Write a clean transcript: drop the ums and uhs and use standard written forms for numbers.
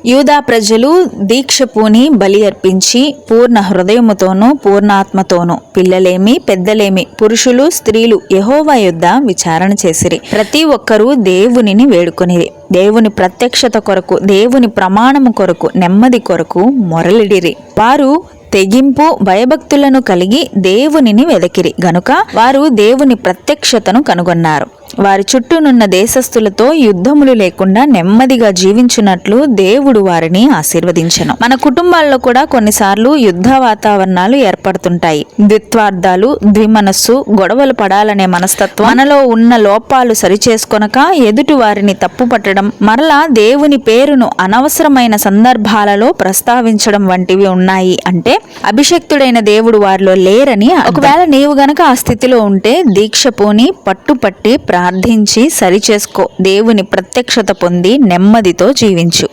యూదా ప్రజలు దీక్ష పూని బలి అర్పించి పూర్ణ హృదయముతోనూ పూర్ణాత్మతోనూ పిల్లలేమి పెద్దలేమి పురుషులు స్త్రీలు యెహోవా యొద్ద విచారణ చేసిరి. ప్రతి ఒక్కరూ దేవునిని వేడుకొనిరి. దేవుని ప్రత్యక్షత కొరకు, దేవుని ప్రమాణము కొరకు, నెమ్మది కొరకు మొరలిడిరి. వారు తెగింపు భయభక్తులను కలిగి దేవునిని వెదకిరి గనుక వారు దేవుని ప్రత్యక్షతను కనుగొన్నారు. వారి చుట్టూనున్న దేశస్థులతో యుద్ధములు లేకుండా నెమ్మదిగా జీవించినట్లు దేవుడు వారిని ఆశీర్వదించెను. మన కుటుంబాల్లో కూడా కొన్నిసార్లు యుద్ధ వాతావరణాలు ఏర్పడుతుంటాయి. ద్విత్వార్థాలు, ద్విమనస్సు, గొడవలు పడాలనే మనస్తత్వం, మనలో ఉన్న లోపాలు సరిచేసుకొనక ఎదుటి వారిని తప్పు పట్టడం, మరలా దేవుని పేరును అనవసరమైన సందర్భాలలో ప్రస్తావించడం వంటివి ఉన్నాయి. అంటే అభిషక్తుడైన దేవుడు వారిలో లేరని. ఒకవేళ నీవు గనక ఆ స్థితిలో ఉంటే దీక్ష పూని పట్టుపట్టి ప్రార్థించి సరిచేసుకో. దేవుని ప్రత్యక్షత పొంది నెమ్మదితో జీవించు.